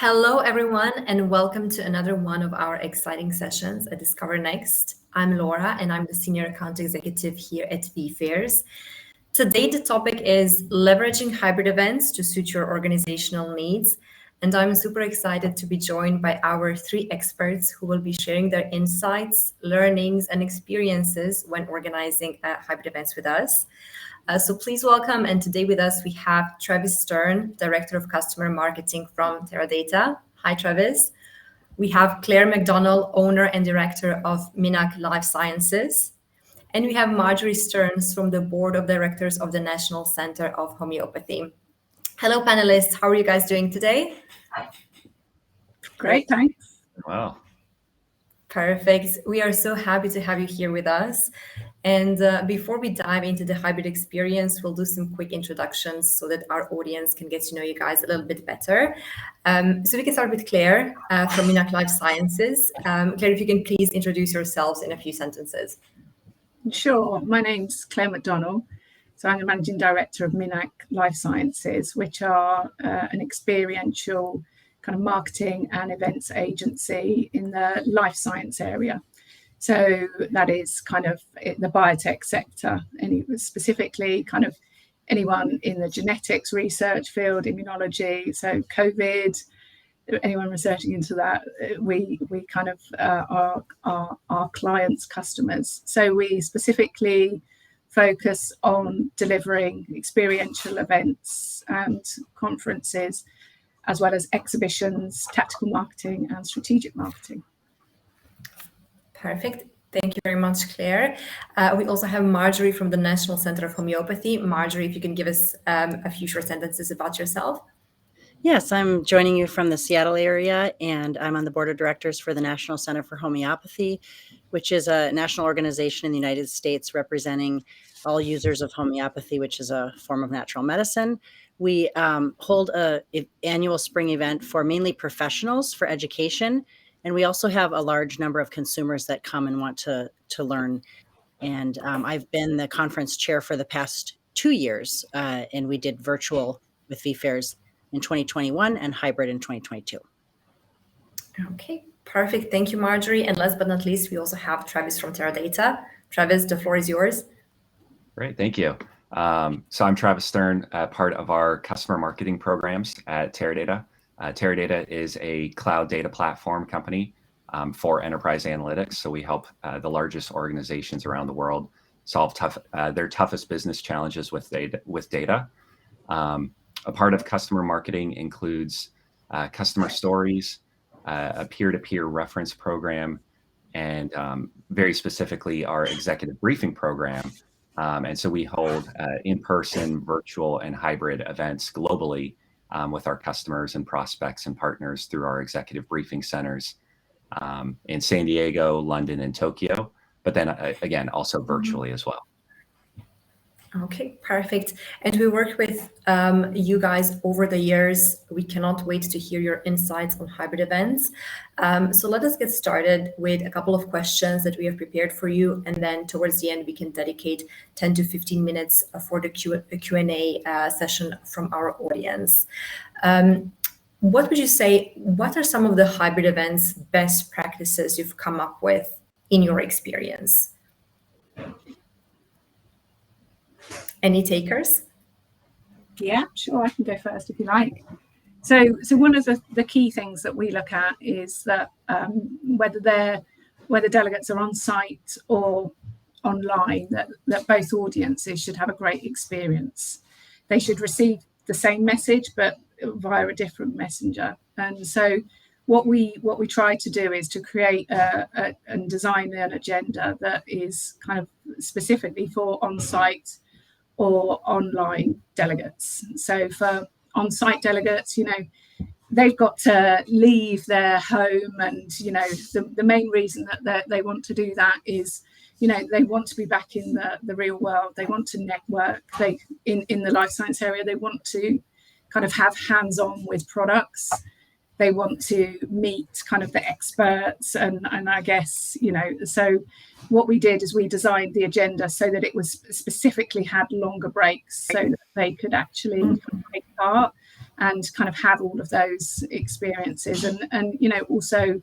Hello, everyone, and welcome to another one of our exciting sessions at Discover Next. I'm Lora, and I'm the Senior Account Executive here at vFairs. Today, the topic is leveraging hybrid events to suit your organizational needs. And I'm super excited to be joined by our three experts who will be sharing their insights, learnings, and experiences when organizing hybrid events with us. So please welcome, and today with us we have Travis Stern, Director of Customer Marketing from Teradata. Hi, Travis. We have Claire McDonnell, Owner and Director of Minac Life Sciences. And we have Margery Stearns from the Board of Directors of the National Center of Homeopathy. Hello, panelists. How are you guys doing today? Great, thanks. Wow. Perfect. We are so happy to have you here with us. And before we dive into the hybrid experience, we'll do some quick introductions so that our audience can get to know you guys a little bit better. So we can start with Claire from Minac Life Sciences. Claire, if you can please introduce yourselves in a few sentences. Sure. My name's Claire McDonnell. So I'm the Managing Director of Minac Life Sciences, which are an experiential kind of marketing and events agency in the life science area. So that is kind of the biotech sector, and specifically kind of anyone in the genetics research field, immunology, so COVID, anyone researching into that, we kind of are our clients' customers. So we specifically focus on delivering experiential events and conferences, as well as exhibitions, tactical marketing, and strategic marketing. Perfect. Thank you very much, Claire. We also have Margery from the National Center of Homeopathy. Margery, if you can give us a few short sentences about yourself. Yes, I'm joining you from the Seattle area, and I'm on the board of directors for the National Center for Homeopathy, which is a national organization in the United States representing all users of homeopathy, which is a form of natural medicine. We hold an annual spring event for mainly professionals for education, and we also have a large number of consumers that come and want to learn. And I've been the conference chair for the past 2 years, and we did virtual with vFairs in 2021 and hybrid in 2022. Okay, perfect. Thank you, Margery. And last but not least, we also have Travis from Teradata. Travis, the floor is yours. Great, thank you. So I'm Travis Stern, part of our customer marketing programs at Teradata. Teradata is a cloud data platform company for enterprise analytics. So we help the largest organizations around the world solve their toughest business challenges with data. A part of customer marketing includes customer stories, a peer-to-peer reference program, and very specifically our executive briefing program. And so we hold in-person, virtual, and hybrid events globally with our customers and prospects and partners through our executive briefing centers in San Diego, London, and Tokyo, but then again, also virtually as well. Okay, perfect. And we worked with you guys over the years. We cannot wait to hear your insights on hybrid events. So let us get started with a couple of questions that we have prepared for you. And then towards the end, we can dedicate 10 to 15 minutes for the Q&A session from our audience. What would you say, what are some of the hybrid events best practices you've come up with in your experience? Any takers? Yeah, sure, I can go first if you like. So one of the key things that we look at is that whether delegates are on site or online, that both audiences should have a great experience. They should receive the same message, but via a different messenger. And so what we try to do is to create and design an agenda that is kind of specifically for on-site or online delegates. So for on-site delegates, they've got to leave their home, and the main reason that they want to do that is they want to be back in the real world. They want to network. In the life science area, they want to kind of have hands-on with products. They want to meet kind of the experts, and I guess so what we did is we designed the agenda so that it was specifically had longer breaks so that they could actually take part. and kind of have all of those experiences. And you know, also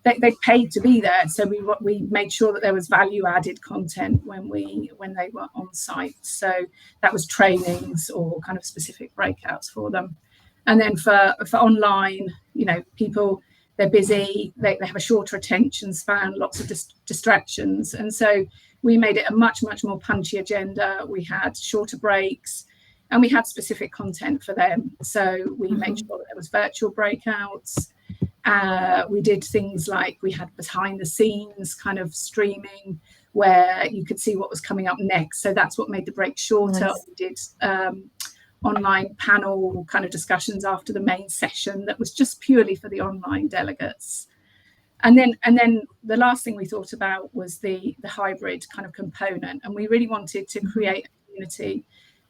they paid to be there, so we made sure that there was value added content when they were on site. So that was trainings or kind of specific breakouts for them. And then for online, you know, people, they're busy, they have a shorter attention span, lots of distractions, and so we made it a much more punchy agenda. We had shorter breaks, and we had specific content for them. So we made sure that there was virtual breakouts. We did things like we had behind the scenes kind of streaming where you could see what was coming up next. So that's what made the break shorter. Nice. We did online panel kind of discussions after the main session that was just purely for the online delegates. And then the last thing we thought about was the hybrid kind of component. And we really wanted to create a community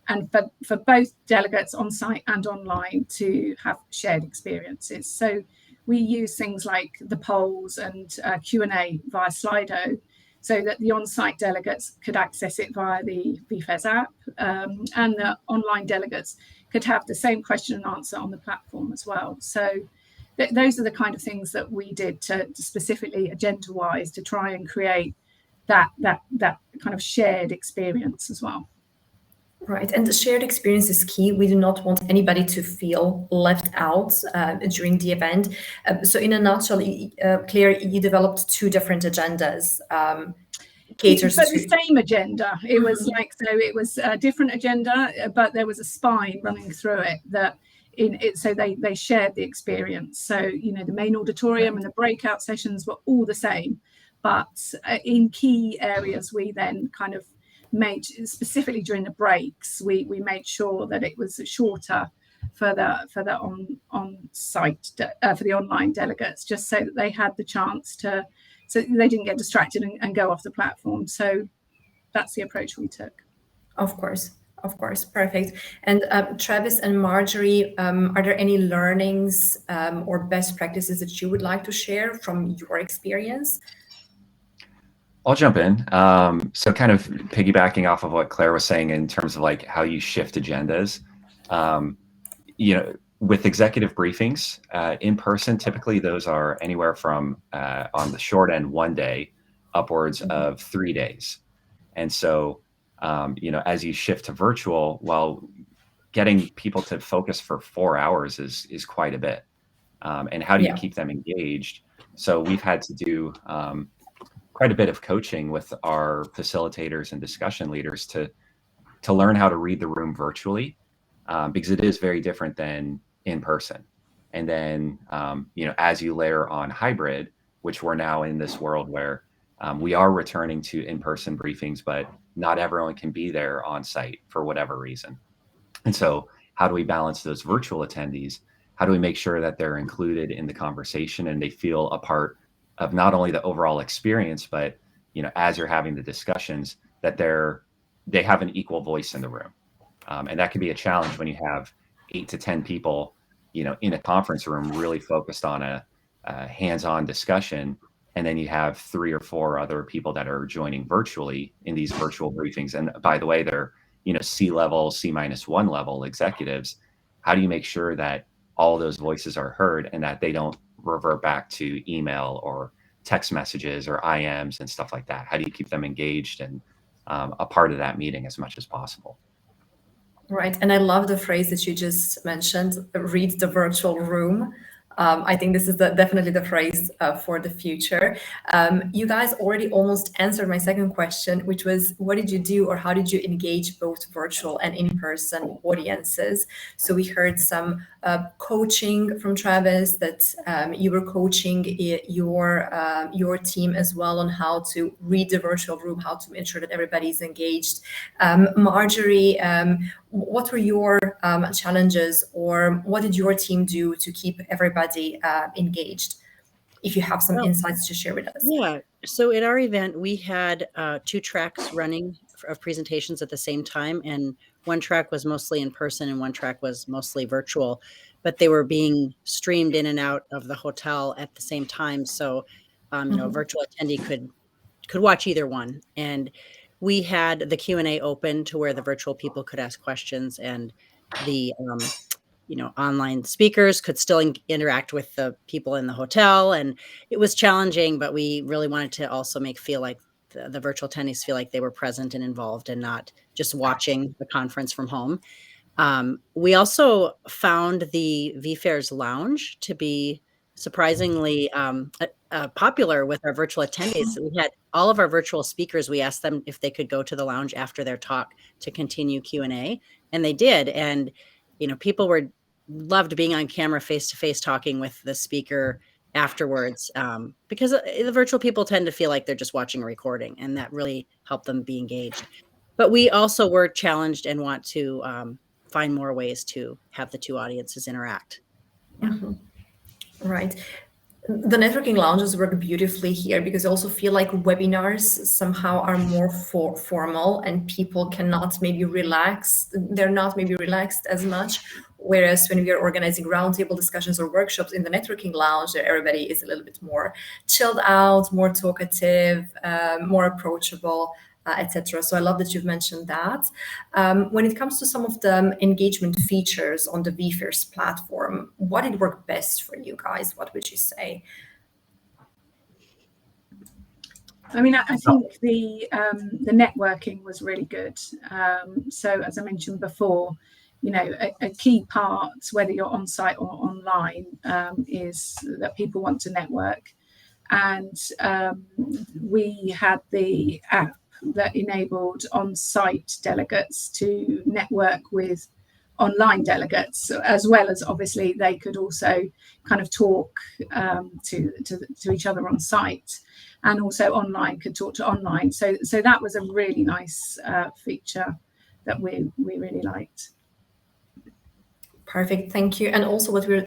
and for both delegates on site and online to have shared experiences. So we use things like the polls and Q&A via Slido, so that the on-site delegates could access it via the vFairs app, and the online delegates could have the same question and answer on the platform as well. So those are the kind of things that we did to specifically agenda-wise to try and create that kind of shared experience as well. Right, and the shared experience is key. We do not want anybody to feel left out during the event. So in a nutshell, Claire, you developed two different agendas. Caters to the same agenda. It was like, so it was a different agenda, but there was a spine running through it that in it. So they shared the experience. So, you know, the main auditorium and the breakout sessions were all the same, but in key areas, we then kind of made, specifically during the breaks, we made sure that it was shorter for the on site for the online delegates, just so that they had the chance to, so they didn't get distracted and go off the platform. So that's the approach we took. Of course, perfect. And Travis and Margery, are there any learnings or best practices that you would like to share from your experience? I'll jump in. So kind of piggybacking off of what Claire was saying in terms of like how you shift agendas, you know, with executive briefings in person, typically those are anywhere from on the short end 1 day upwards of 3 days. And so, you know, as you shift to virtual, well, getting people to focus for 4 hours is quite a bit. And how do you keep them engaged? So we've had to do quite a bit of coaching with our facilitators and discussion leaders to learn how to read the room virtually, because it is very different than in person. And then, you know, as you layer on hybrid, which we're now in this world where we are returning to in-person briefings, but not everyone can be there on site for whatever reason. And so how do we balance those virtual attendees? How do we make sure that they're included in the conversation and they feel a part of not only the overall experience, but, you know, as you're having the discussions, that they have an equal voice in the room. And that can be a challenge when you have 8 to 10 people, you know, in a conference room really focused on a hands-on discussion. And then you have 3 or 4 other people that are joining virtually in these virtual briefings. And by the way, they're, you know, C-level, C-1 level executives. How do you make sure that all those voices are heard and that they don't revert back to email or text messages or IMs and stuff like that? How do you keep them engaged and a part of that meeting as much as possible? Right, and I love the phrase that you just mentioned, read the virtual room. I think this is definitely the phrase for the future. You guys already almost answered my second question, which was, what did you do or how did you engage both virtual and in-person audiences? So we heard some coaching from Travis, that you were coaching your team as well on how to read the virtual room, how to ensure that everybody's engaged. Margery, what were your challenges, or what did your team do to keep everybody engaged? If you have some insights to share with us. Yeah, so at our event, we had 2 tracks running of presentations at the same time, and one track was mostly in person and one track was mostly virtual, but they were being streamed in and out of the hotel at the same time. So, you know, a virtual attendee could watch either one. And we had the Q&A open to where the virtual people could ask questions, and the online speakers could still interact with the people in the hotel. And it was challenging, but we really wanted to also feel like the virtual attendees feel like they were present and involved and not just watching the conference from home. We also found the vFairs Lounge to be surprisingly popular with our virtual attendees. We had all of our virtual speakers. We asked them if they could go to the lounge after their talk to continue Q&A, and they did. And people loved being on camera face-to-face talking with the speaker afterwards, because the virtual people tend to feel like they're just watching a recording, and that really helped them be engaged. But we also were challenged and want to find more ways to have the two audiences interact. Mm-hmm. Right. The networking lounges work beautifully here because I also feel like webinars somehow are more formal and people cannot maybe relax. They're not maybe relaxed as much. Whereas when we are organizing roundtable discussions or workshops in the networking lounge, everybody is a little bit more chilled out, more talkative, more approachable, etc. So I love that you've mentioned that. When it comes to some of the engagement features on the vFairs platform, what did work best for you guys? What would you say? I mean, I think the networking was really good. So as I mentioned before, a key part, whether you're on site or online, is that people want to network. And we had the app that enabled on-site delegates to network with online delegates, as well as obviously they could also kind of talk to each other on site, and also online could talk to online. So that was a really nice feature that we really liked. Perfect, thank you. And also what we're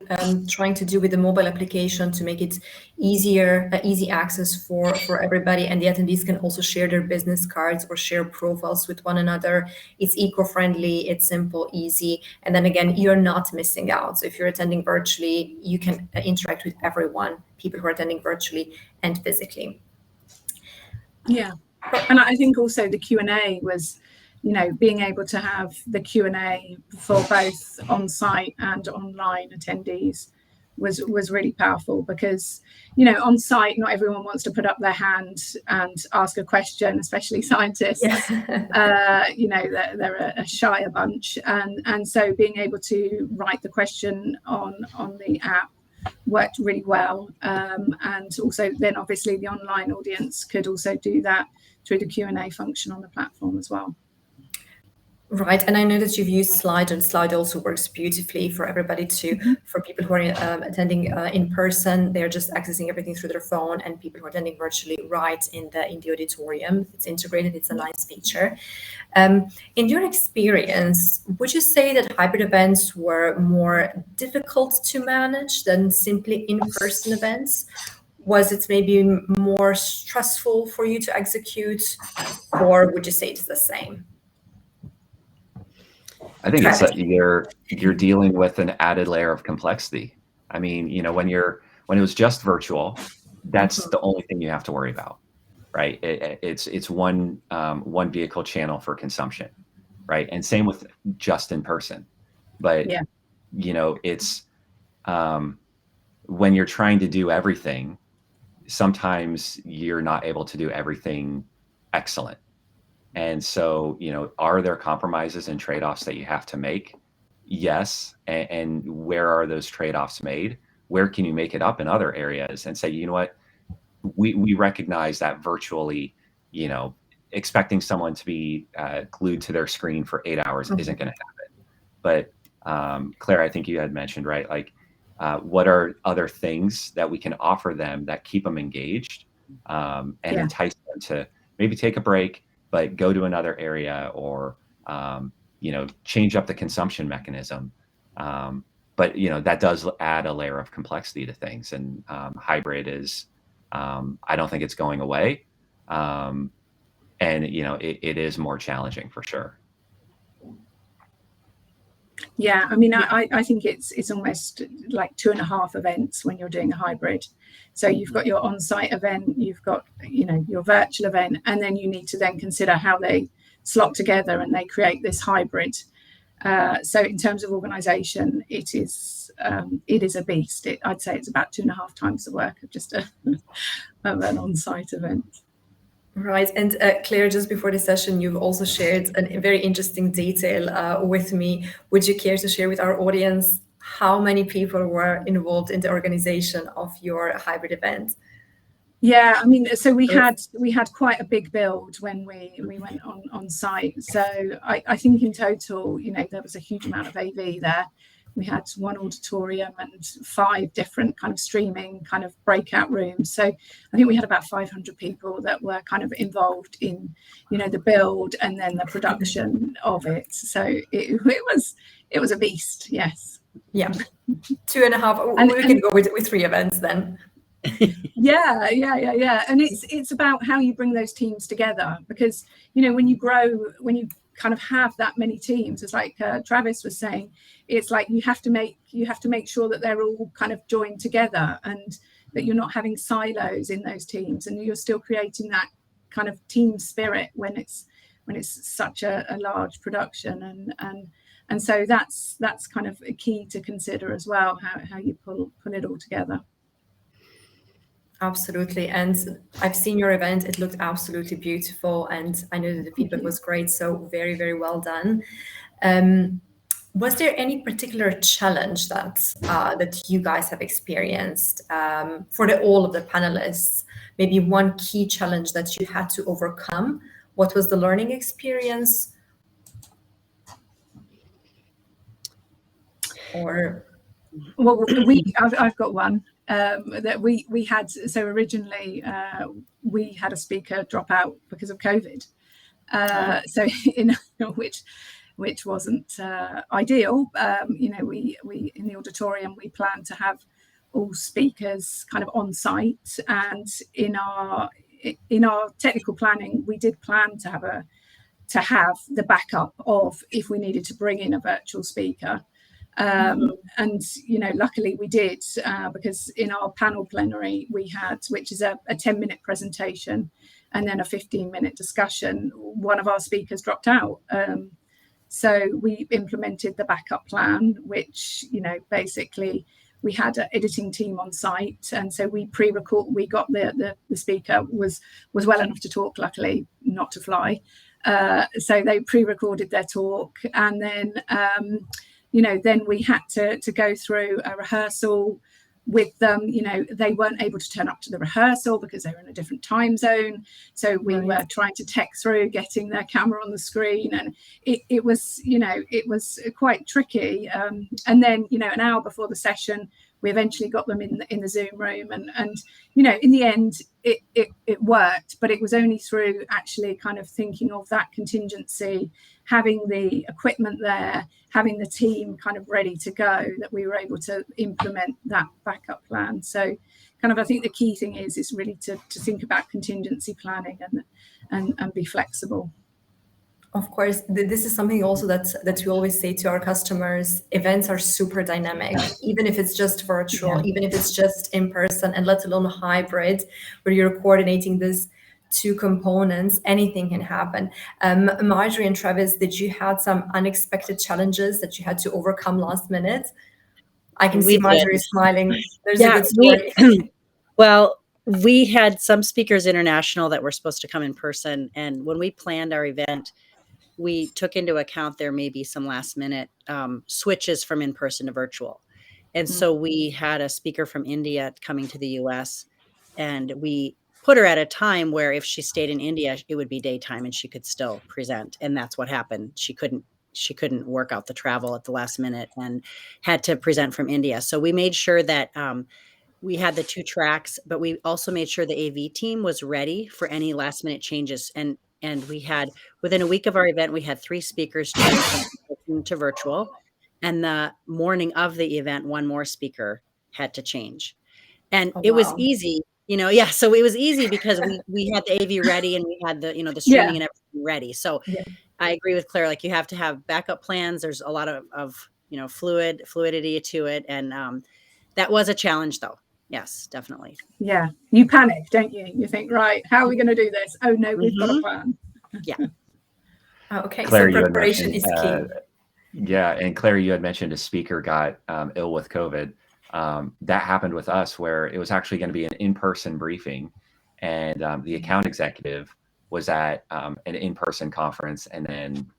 trying to do with the mobile application to make it easier, easy access for everybody, and the attendees can also share their business cards or share profiles with one another. It's eco-friendly, it's simple, easy, and then again, you're not missing out. So if you're attending virtually, you can interact with everyone, people who are attending virtually and physically. Yeah, and I think also the Q&A was, being able to have the Q&A for both on-site and online attendees was really powerful, because on-site not everyone wants to put up their hand and ask a question, especially scientists. Yeah. They're a shy bunch, and so being able to write the question on the app worked really well, and also then obviously the online audience could also do that through the Q&A function on the platform as well. Right, and I know that you've used Slide, and Slide also works beautifully for everybody too. Mm-hmm. For people who are attending in person, they're just accessing everything through their phone, and people who are attending virtually right in the auditorium. It's integrated, it's a nice feature. In your experience, would you say that hybrid events were more difficult to manage than simply in-person events? Was it maybe more stressful for you to execute, or would you say it's the same? I think it's that you're dealing with an added layer of complexity. I mean, when it was just virtual, that's the only thing you have to worry about, right? It's one vehicle channel for consumption, right? And same with just in person. But yeah. It's when you're trying to do everything, sometimes you're not able to do everything excellent. And so, are there compromises and trade-offs that you have to make? Yes. And where are those trade-offs made? Where can you make it up in other areas and say, you know what, we recognize that virtually, expecting someone to be glued to their screen for 8 hours isn't going to happen. But Claire, I think you had mentioned, right? Like, what are other things that we can offer them that keep them engaged and entice them to maybe take a break, but go to another area, or change up the consumption mechanism. But that does add a layer of complexity to things, and hybrid is, I don't think it's going away, and it is more challenging for sure. Yeah, I mean, I think it's almost like 2.5 events when you're doing a hybrid. So you've got your on-site event, you've got your virtual event, and then you need to then consider how they slot together and they create this hybrid. So in terms of organisation, it is a beast. I'd say it's about 2.5 times the work of just of an on-site event. Right. And Claire, just before the session, you've also shared a very interesting detail with me. Would you care to share with our audience how many people were involved in the organization of your hybrid event? Yeah, I mean, so we had quite a big build when we went on site. So I think in total, there was a huge amount of AV there. We had one auditorium and 5 different kind of streaming kind of breakout rooms. So I think we had about 500 people that were kind of involved in, the build and then the production of it. So it was a beast, yes. Yeah, 2.5. We can go with 3 events then. Yeah. And it's about how you bring those teams together, because when you grow, when you kind of have that many teams, it's like Travis was saying, it's like you have to make sure that they're all kind of joined together and that you're not having silos in those teams, and you're still creating that kind of team spirit when it's such a large production, and so that's kind of a key to consider as well, how you pull it all together. Absolutely. And I've seen your event. It looked absolutely beautiful. And I know that the feedback was great. So very, very well done. Was there any particular challenge that you guys have experienced for all of the panelists? Maybe one key challenge that you had to overcome? What was the learning experience? Or... Well, I've got one. That we had, so originally we had a speaker drop out because of COVID, so which wasn't ideal. We in the auditorium we planned to have all speakers kind of on site, and in our technical planning we did plan to have the backup of if we needed to bring in a virtual speaker. And luckily we did, because in our panel plenary we had, which is a 10-minute presentation and then a 15-minute discussion, one of our speakers dropped out, so we implemented the backup plan, which basically we had an editing team on site, and so we got the speaker was well enough to talk, luckily not to fly, so they pre-recorded their talk, and then then we had to go through a rehearsal with them. They weren't able to turn up to the rehearsal because they were in a different time zone. So we were trying to tech through getting their camera on the screen, and it was quite tricky. And then, an hour before the session, we eventually got them in the Zoom room, and in the end it worked, but it was only through actually kind of thinking of that contingency, having the equipment there, having the team kind of ready to go, that we were able to implement that backup plan. So kind of I think the key thing is really to think about contingency planning and be flexible. Of course, this is something also that we always say to our customers. Events are super dynamic, even if it's just virtual, even if it's just in person, and let alone hybrid, where you're coordinating these 2 components, anything can happen. Margery and Travis, did you have some unexpected challenges that you had to overcome last minute? I can see Margery smiling. There's a good story. Well, we had some speakers international that were supposed to come in person, and when we planned our event, we took into account there may be some last minute switches from in-person to virtual. And so we had a speaker from India coming to the US, and we put her at a time where if she stayed in India, it would be daytime and she could still present. And that's what happened. She couldn't work out the travel at the last minute and had to present from India. So we made sure that we had the 2 tracks, but we also made sure the AV team was ready for any last minute changes. And we had, within a week of our event, we had 3 speakers change to virtual. And the morning of the event, 1 more speaker had to change. And it was easy, so it was easy because we had the AV ready, and we had the, the streaming and everything ready. So I agree with Claire, like you have to have backup plans. There's a lot of fluidity to it. And that was a challenge though. Yes, definitely. Yeah. You panic, don't you? You think, right, how are we going to do this? Oh no, we've got a plan. Yeah. Okay. Claire, so preparation is key. Yeah, and Claire, you had mentioned a speaker got ill with COVID. That happened with us, where it was actually going to be an in-person briefing, and the account executive was at an in-person conference, and then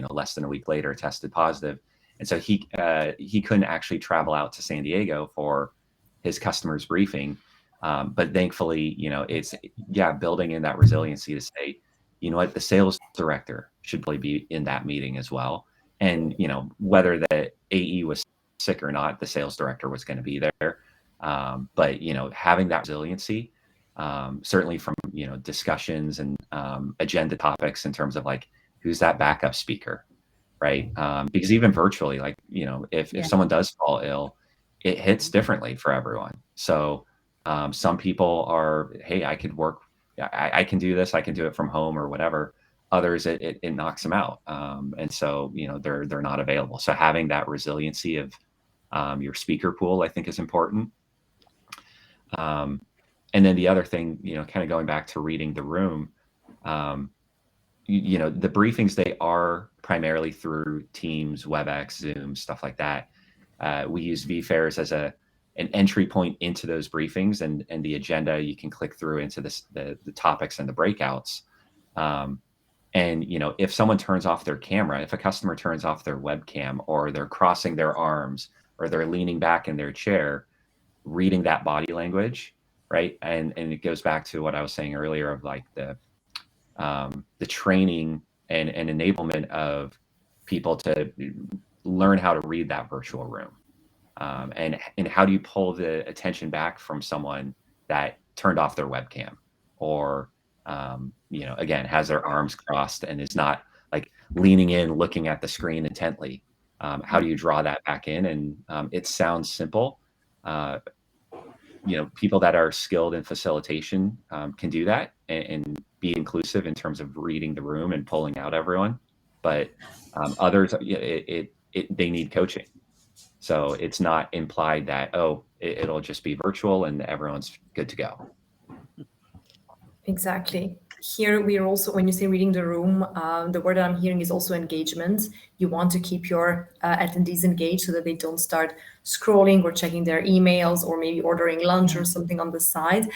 less than a week later tested positive, and so he couldn't actually travel out to San Diego for his customers briefing. But thankfully, it's building in that resiliency to say, you know what, the sales director should probably be in that meeting as well. And whether the AE was sick or not, the sales director was going to be there. But having that resiliency, certainly from discussions and agenda topics in terms of like, who's that backup speaker, right? Because even virtually, like if someone does fall ill, it hits differently for everyone. So some people are, hey, I could work, I can do this, I can do it from home or whatever. Others, it knocks them out, and so they're not available. So having that resiliency of your speaker pool, I think, is important. And then the other thing, kind of going back to reading the room, the briefings, they are primarily through Teams, WebEx, Zoom, stuff like that. We use vFairs as an entry point into those briefings, and the agenda you can click through into the topics and the breakouts. And if someone turns off their camera, if a customer turns off their webcam, or they're crossing their arms, or they're leaning back in their chair, reading that body language, right? And it goes back to what I was saying earlier of like the training and enablement of people to learn how to read that virtual room. And how do you pull the attention back from someone that turned off their webcam, or again, has their arms crossed and is not like leaning in, looking at the screen intently. How do you draw that back in? And it sounds simple. People that are skilled in facilitation can do that and be inclusive in terms of reading the room and pulling out everyone. But others, they need coaching. So it's not implied that, it'll just be virtual and everyone's good to go. Exactly. Here we are also, when you say reading the room, the word that I'm hearing is also engagement. You want to keep your attendees engaged so that they don't start scrolling or checking their emails, or maybe ordering lunch or something on the side.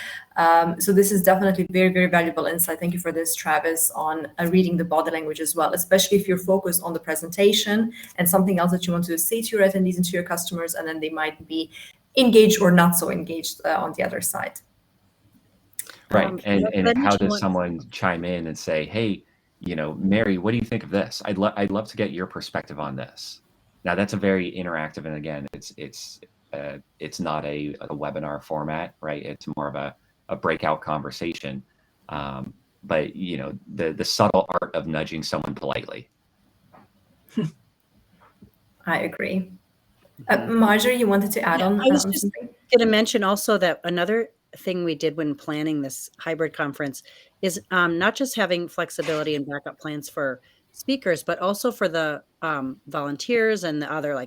So this is definitely very, very valuable insight. Thank you for this, Travis, on reading the body language as well, especially if you're focused on the presentation and something else that you want to say to your attendees and to your customers, and then they might be engaged or not so engaged on the other side. Right. And how does someone chime in and say, hey, Mary, what do you think of this? I'd love to get your perspective on this. Now that's a very interactive, and again, it's not a webinar format, right? It's more of a breakout conversation. But the subtle art of nudging someone politely. I agree. Margery, you wanted to add on? I was just going to mention also that another thing we did when planning this hybrid conference is not just having flexibility and backup plans for speakers, but also for the volunteers and the other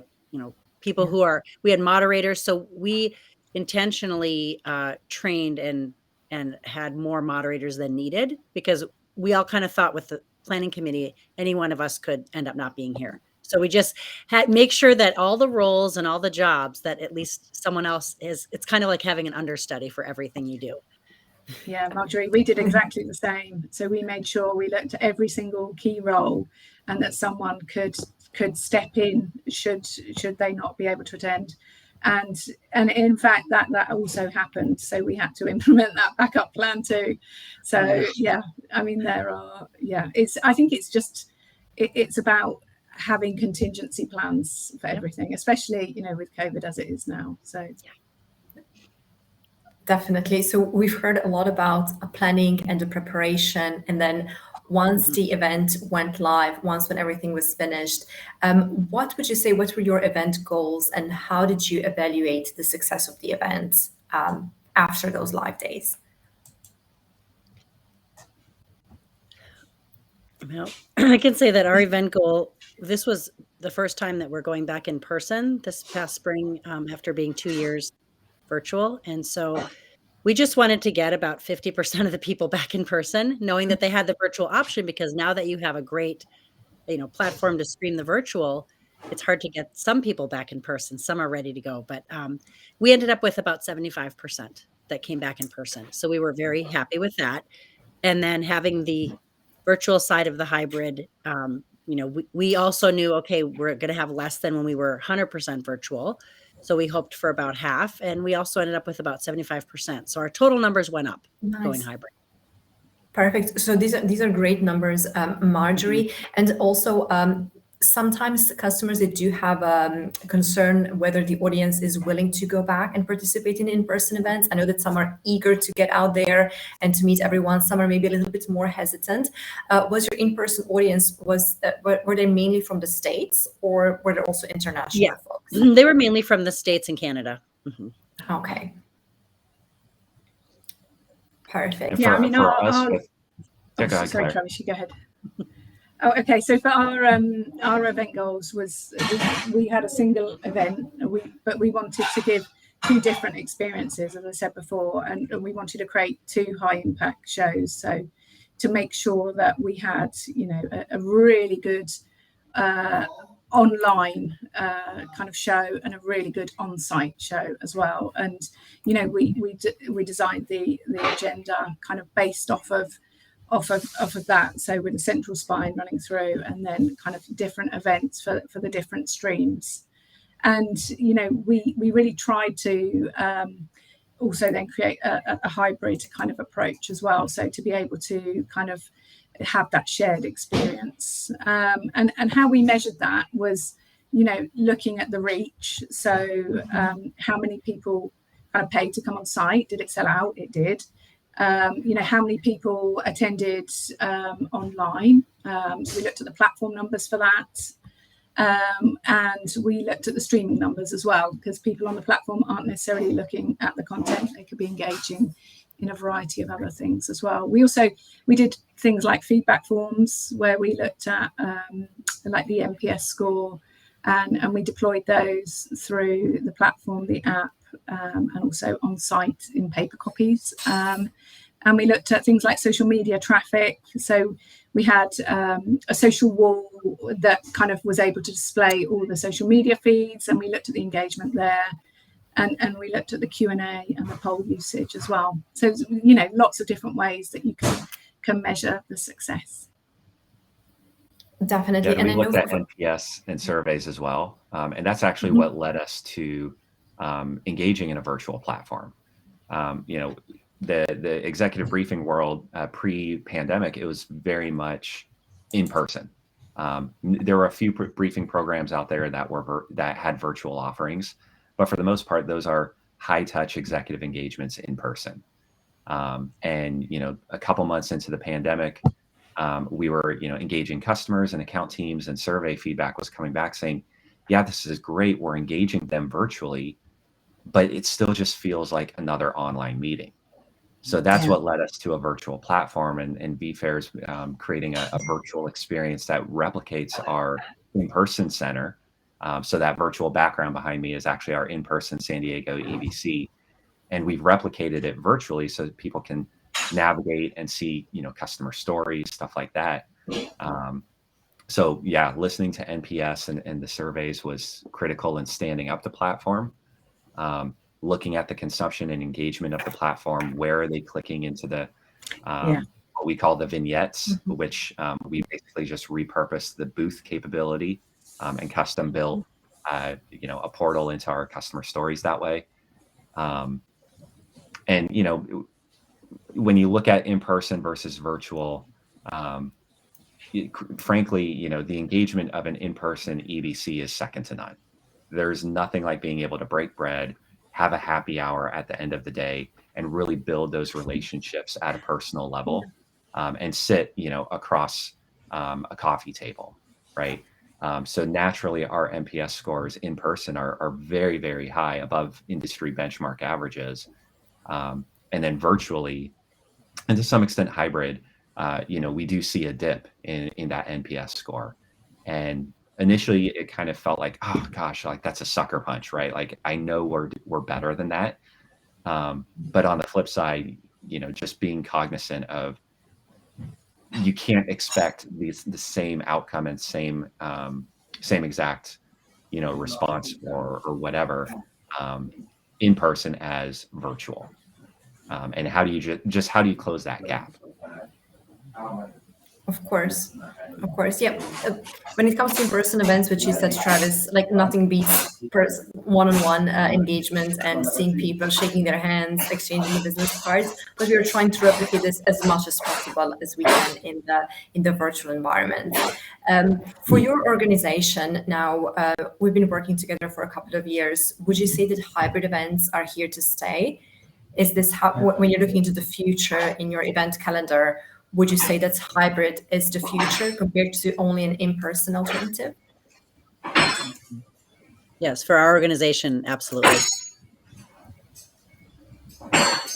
people who are, we had moderators. So we intentionally trained and had more moderators than needed, because we all kind of thought with the planning committee, any one of us could end up not being here. So we just had make sure that all the roles and all the jobs, that at least someone else is. It's kind of like having an understudy for everything you do. Yeah, Margery, we did exactly the same. So we made sure we looked at every single key role, and that someone could step in should they not be able to attend. And in fact that also happened. So we had to implement that backup plan too. So yeah, I mean I think it's about having contingency plans for everything, especially with COVID as it is now. So yeah. Definitely. So we've heard a lot about planning and the preparation, and then once the event went live, when everything was finished, what would you say, what were your event goals, and how did you evaluate the success of the event after those live days? Well, I can say that our event goal, this was the first time that we're going back in person this past spring, after being 2 years virtual. And so we just wanted to get about 50% of the people back in person, knowing that they had the virtual option, because now that you have a great, platform to stream the virtual, it's hard to get some people back in person. Some are ready to go, but we ended up with about 75% that came back in person. So we were very happy with that. And then having the virtual side of the hybrid, we also knew, okay, we're going to have less than when we were 100% virtual. So we hoped for about half, and we also ended up with about 75%. So our total numbers went up going hybrid. Perfect. So these are great numbers, Margery. And also, sometimes customers, they do have concern whether the audience is willing to go back and participate in in-person events. I know that some are eager to get out there and to meet everyone. Some are maybe a little bit more hesitant. Was your in-person audience, were they mainly from the States, or were there also international folks? They were mainly from the States and Canada. Okay. Perfect. Yeah, I mean, go ahead, sorry, Claire. Travis, you go ahead. Oh, okay. So for our event goals was we had a single event, but we wanted to give two different experiences, as I said before, and we wanted to create two high impact shows. So to make sure that we had, a really good online kind of show and a really good on-site show as well. And we designed the agenda kind of based off of that, so with a central spine running through, and then kind of different events for the different streams. And we really tried to also then create a hybrid kind of approach as well, so to be able to kind of have that shared experience. And how we measured that was looking at the reach. So how many people kind of paid to come on site? Did it sell out? It did. How many people attended online? So we looked at the platform numbers for that. And we looked at the streaming numbers as well, because people on the platform aren't necessarily looking at the content. They could be engaging in a variety of other things as well. We did things like feedback forms, where we looked at like the NPS score, and we deployed those through the platform, the app, and also on site in paper copies. And we looked at things like social media traffic. So we had a social wall that kind of was able to display all the social media feeds, and we looked at the engagement there. And we looked at the Q&A and the poll usage as well. So, lots of different ways that you can measure the success. Definitely. Yeah, and we looked at NPS and surveys as well. And that's actually what led us to engaging in a virtual platform. The executive briefing world pre-pandemic, it was very much in person. There were a few briefing programs out there that had virtual offerings, but for the most part, those are high-touch executive engagements in person. And a couple months into the pandemic, we were engaging customers and account teams, and survey feedback was coming back saying, "Yeah, this is great. We're engaging them virtually, but it still just feels like another online meeting." So that's what led us to a virtual platform, and vFairs creating a virtual experience that replicates our in-person center. So that virtual background behind me is actually our in-person San Diego EBC, and we've replicated it virtually so that people can navigate and see, customer stories, stuff like that. So yeah, listening to NPS and the surveys was critical in standing up the platform. Looking at the consumption and engagement of the platform, where are they clicking into the what we call the vignettes, which we basically just repurposed the booth capability and custom built a portal into our customer stories that way. And when you look at in-person versus virtual, frankly, the engagement of an in-person EBC is second to none. There's nothing like being able to break bread, have a happy hour at the end of the day, and really build those relationships at a personal level, and sit, across a coffee table, right? So naturally, our NPS scores in person are very, very high, above industry benchmark averages. And then virtually, and to some extent hybrid, we do see a dip in that NPS score. And initially it kind of felt like, oh gosh, like that's a sucker punch, right? Like I know we're better than that. But on the flip side, just being cognizant of, you can't expect the same outcome and same exact response or whatever in person as virtual. And how do you how do you close that gap? Of course, yeah. When it comes to in-person events, which you said, Travis, like nothing beats one-on-one engagement and seeing people, shaking their hands, exchanging the business cards. But we are trying to replicate this as much as possible as we can in the virtual environment. For your organization now, we've been working together for a couple of years. Would you say that hybrid events are here to stay? Is this how, when you're looking into the future in your event calendar, would you say that hybrid is the future compared to only an in-person alternative? Yes, for our organization, absolutely.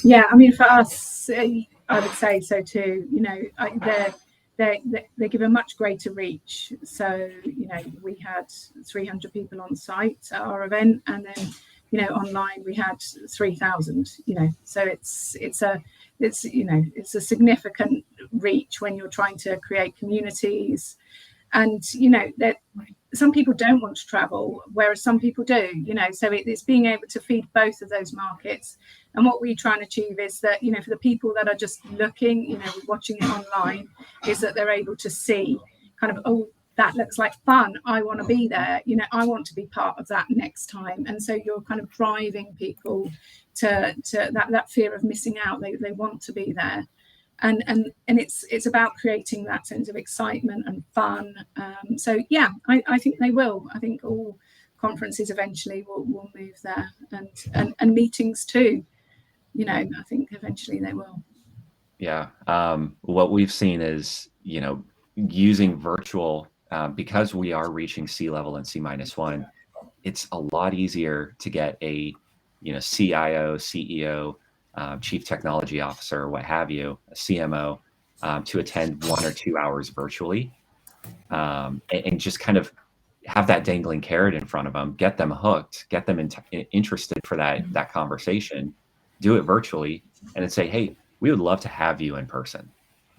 Yeah, I mean, for us, I would say so too. They give a much greater reach. So, we had 300 people on site at our event, and then, online we had 3,000. So it's a significant reach when you're trying to create communities, and that some people don't want to travel, whereas some people do. So it's being able to feed both of those markets. And what we try and achieve is that, for the people that are just looking, watching it online, is that they're able to see kind of, oh, that looks like fun. I want to be there. I want to be part of that next time. And so you're kind of driving people to that fear of missing out. They want to be there. And it's about creating that sense of excitement and fun. So yeah, I think they will. I think all conferences eventually will move there, and meetings too. I think eventually they will. Yeah. What we've seen is, using virtual, because we are reaching C-level and C-1, it's a lot easier to get a, CIO, CEO, chief technology officer, what have you, a CMO, to attend 1 or 2 hours virtually, and just kind of have that dangling carrot in front of them, get them hooked, get them interested for that conversation, do it virtually, and then say, hey, we would love to have you in person,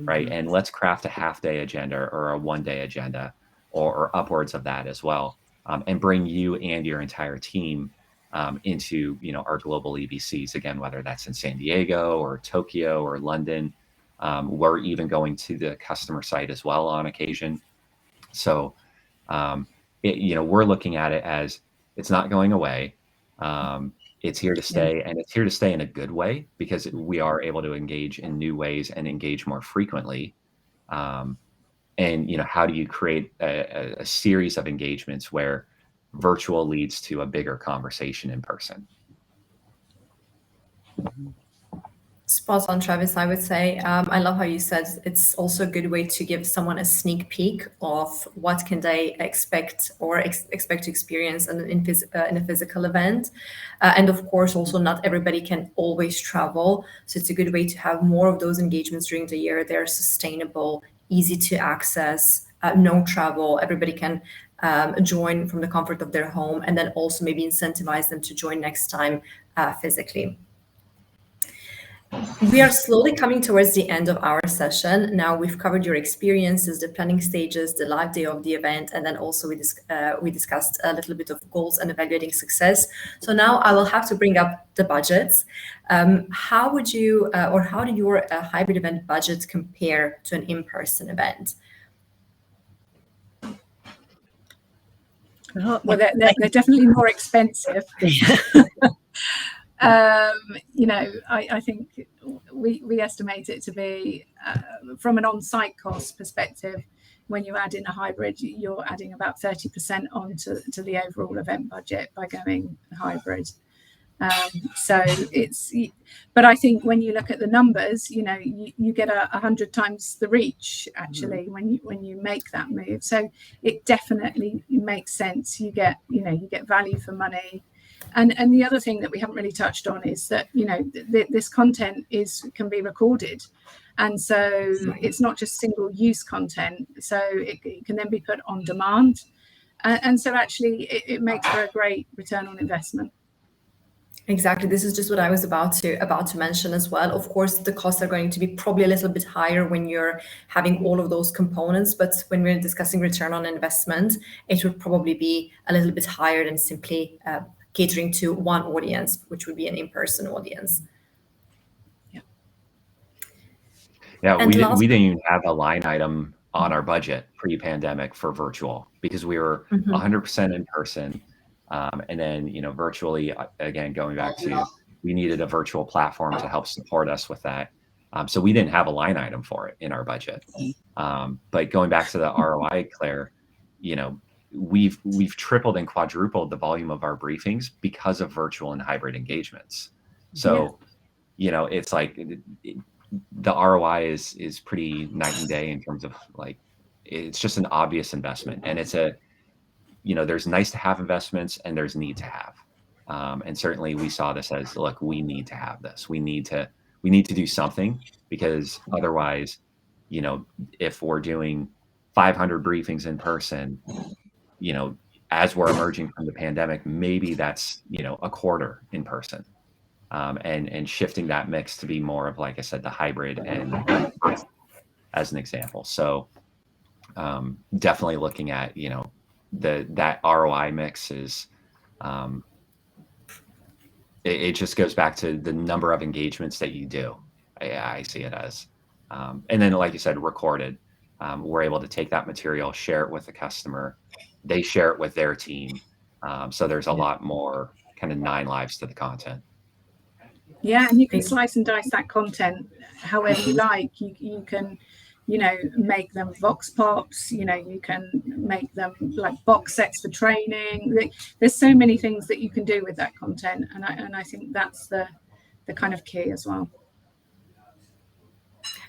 right? And let's craft a half-day agenda or a one-day agenda or upwards of that as well, and bring you and your entire team into our global EBCs, again, whether that's in San Diego or Tokyo or London. We're even going to the customer site as well on occasion. So we're looking at it as it's not going away. It's here to stay, and it's here to stay in a good way, because we are able to engage in new ways and engage more frequently. And how do you create a series of engagements where virtual leads to a bigger conversation in person? Spot on, Travis, I would say. I love how you said it's also a good way to give someone a sneak peek of what can they expect or expect to experience in a physical event. And of course, also not everybody can always travel. So it's a good way to have more of those engagements during the year. They're sustainable, easy to access, no travel. Everybody can join from the comfort of their home, and then also maybe incentivize them to join next time physically. We are slowly coming towards the end of our session. Now we've covered your experiences, the planning stages, the live day of the event, and then also we discussed a little bit of goals and evaluating success. So now I will have to bring up the budgets. How would you, or how do your hybrid event budgets compare to an in-person event? Well, they're definitely more expensive. I think we estimate it to be, from an on-site cost perspective, when you add in a hybrid, you're adding about 30% on to the overall event budget by going hybrid. But I think when you look at the numbers, you get 100 times the reach actually when you make that move. So it definitely makes sense. You get value for money. And the other thing that we haven't really touched on is that this content can be recorded, and so it's not just single use content. So it can then be put on demand, and so actually it makes for a great return on investment. Exactly. This is just what I was about to mention as well. Of course, the costs are going to be probably a little bit higher when you're having all of those components, but when we're discussing return on investment, it would probably be a little bit higher than simply catering to one audience, which would be an in-person audience. Yeah, And we didn't even have a line item on our budget pre-pandemic for virtual because we were 100% in person. And then, virtually, again, going back to, we needed a virtual platform to help support us with that. So we didn't have a line item for it in our budget. But going back to the ROI, Claire, we've tripled and quadrupled the volume of our briefings because of virtual and hybrid engagements. So, it's like the ROI is pretty night and day in terms of like, it's just an obvious investment, and it's there's nice to have investments and there's need to have. And certainly we saw this as, look, we need to have this. We need to do something, because otherwise, if we're doing 500 briefings in person, as we're emerging from the pandemic, maybe that's, a quarter in person. And shifting that mix to be more of, like I said, the hybrid and as an example. So definitely looking at, that ROI mix is, it just goes back to the number of engagements that you do. I see it as, and then, like you said, recorded. We're able to take that material, share it with the customer. They share it with their team. So there's a lot more kind of 9 lives to the content. Yeah, and you can slice and dice that content however you like. You can, make them vox pops. You can make them like box sets for training. There's so many things that you can do with that content, and I think that's the kind of key as well.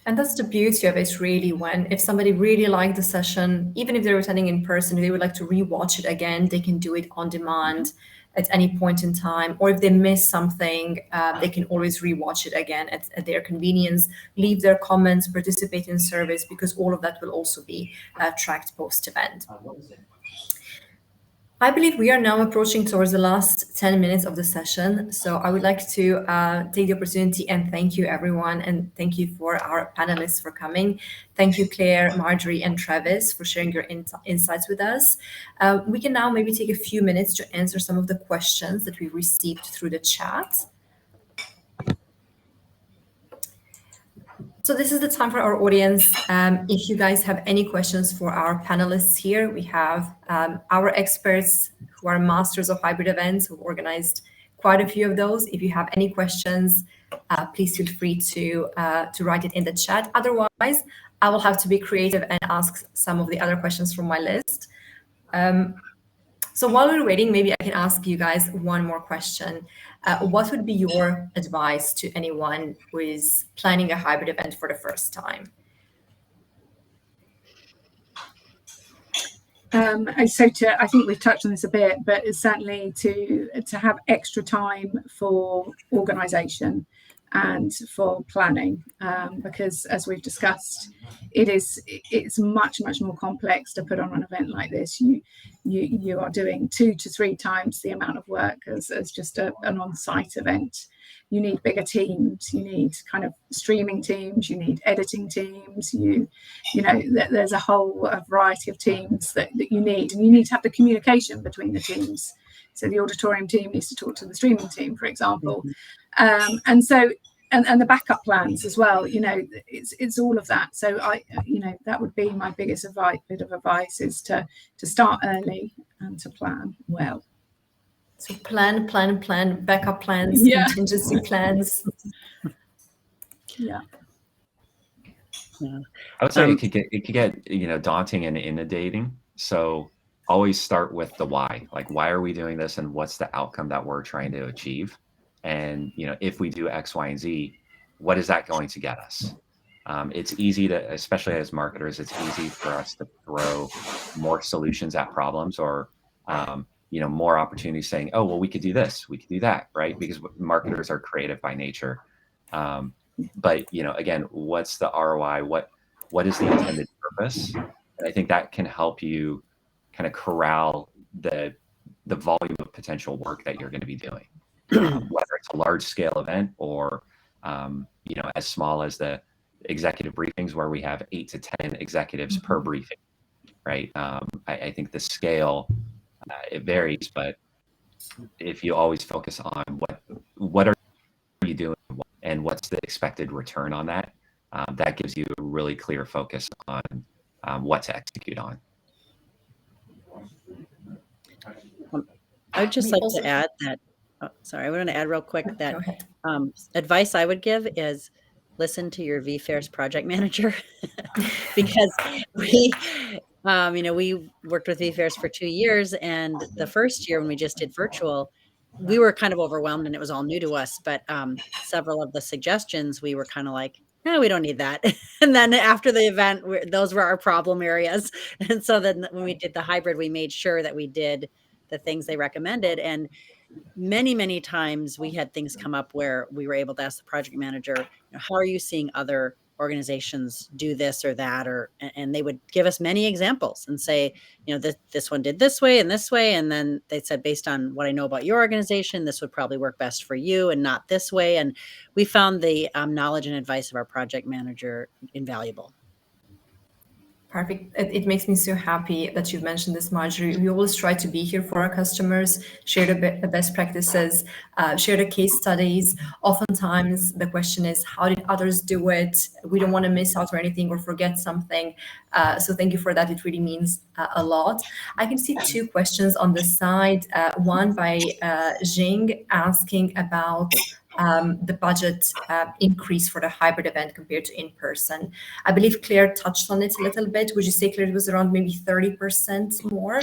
And that's the beauty of it, really, when if somebody really liked the session, even if they're attending in person, they would like to rewatch it again, they can do it on demand at any point in time. Or if they miss something, they can always rewatch it again at their convenience, leave their comments, participate in surveys, because all of that will also be tracked post-event. I believe we are now approaching towards the last 10 minutes of the session. So I would like to take the opportunity and thank you, everyone. And thank you for our panelists for coming. Thank you, Claire, Margery, and Travis, for sharing your insights with us. We can now maybe take a few minutes to answer some of the questions that we received through the chat. So this is the time for our audience. If you guys have any questions for our panelists here, we have our experts who are masters of hybrid events, who've organized quite a few of those. If you have any questions, please feel free to write it in the chat. Otherwise, I will have to be creative and ask some of the other questions from my list. So while we're waiting, maybe I can ask you guys one more question. What would be your advice to anyone who is planning a hybrid event for the first time? I think we've touched on this a bit, but it's certainly to have extra time for organisation and for planning, because as we've discussed, it's much more complex to put on an event like this. You are doing 2 to 3 times the amount of work as just an on-site event. You need bigger teams, you need kind of streaming teams, you need editing teams, there's a whole variety of teams that you need, and you need to have the communication between the teams. So the auditorium team needs to talk to the streaming team, for example. And the backup plans as well, it's all of that. So that would be my biggest bit of advice, is to start early and to plan well. So plan, backup plans, contingency plans. Yeah. I would say it could get daunting and inundating. So always start with the why. Like, why are we doing this, and what's the outcome that we're trying to achieve? And if we do X, Y, and Z, what is that going to get us? It's easy to, especially as marketers, it's easy for us to throw more solutions at problems, or more opportunities, saying, oh, well, we could do this, we could do that, right? Because marketers are creative by nature. But again, what's the ROI? What is the intended purpose? And I think that can help you kind of corral the volume of potential work that you're going to be doing. whether it's a large scale event or as small as the executive briefings where we have 8 to 10 executives per briefing, right? I think the scale, it varies, but if you always focus on what are you doing and what's the expected return on that, that gives you a really clear focus on what to execute on. I would just like to add that, I want to add real quick that advice I would give is listen to your vFairs project manager because we worked with vFairs for 2 years, and the first year when we just did virtual, we were kind of overwhelmed and it was all new to us. But several of the suggestions we were kind of like, no, we don't need that. And then after the event, those were our problem areas. And so then when we did the hybrid, we made sure that we did the things they recommended. And many times we had things come up where we were able to ask the project manager, how are you seeing other organizations do this or that, and they would give us many examples and say, this one did this way. And then they said, based on what I know about your organization, this would probably work best for you and not this way. And we found the knowledge and advice of our project manager invaluable. Perfect. It makes me so happy that you've mentioned this, Margery. We always try to be here for our customers, share the best practices, share the case studies. Oftentimes the question is, how did others do it? We don't want to miss out or anything or forget something. So thank you for that. It really means a lot. I can see 2 questions on the side. One by Jing asking about the budget increase for the hybrid event compared to in-person. I believe Claire touched on it a little bit. Would you say, Claire, it was around maybe 30% more?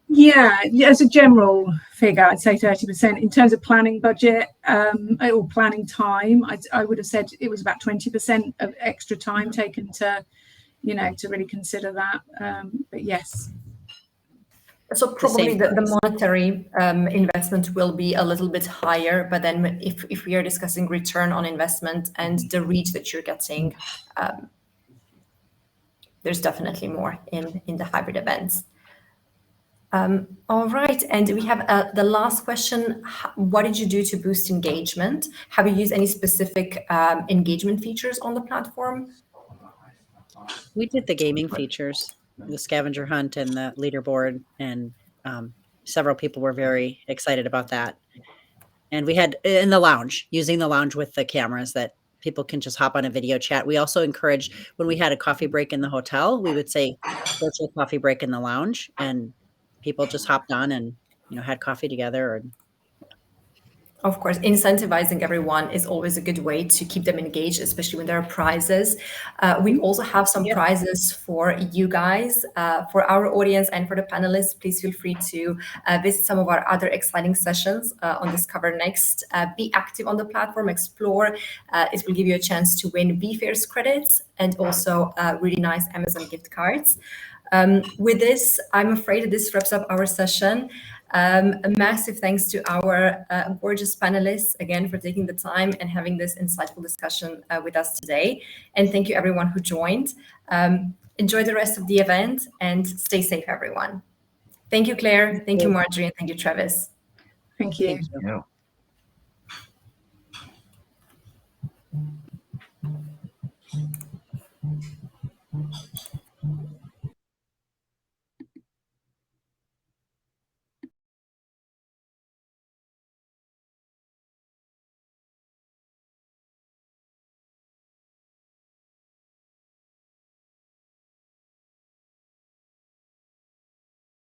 Yeah, as a general figure, I'd say 30%. In terms of planning budget or planning time, I would have said it was about 20% of extra time taken to really consider that. But yes. So probably the monetary investment will be a little bit higher, but then if we are discussing return on investment and the reach that you're getting, there's definitely more in the hybrid events. All right, and we have the last question. What did you do to boost engagement? Have you used any specific engagement features on the platform? We did the gaming features, the scavenger hunt and the leaderboard, and several people were very excited about that. And we had in the lounge, using the lounge with the cameras that people can just hop on a video chat. We also encouraged, when we had a coffee break in the hotel, we would say virtual coffee break in the lounge, and people just hopped on and had coffee together. And of course, incentivizing everyone is always a good way to keep them engaged, especially when there are prizes. We also have some prizes for you guys, for our audience and for the panelists. Please feel free to visit some of our other exciting sessions on Discover Next. Be active on the platform, explore. It will give you a chance to win vFairs credits and also really nice Amazon gift cards. With this, I'm afraid that this wraps up our session. A massive thanks to our gorgeous panelists again for taking the time and having this insightful discussion with us today. And thank you everyone who joined. Enjoy the rest of the event and stay safe, everyone. Thank you, Claire. Thank you, Margery, and thank you, Travis. Thank you. Thank you.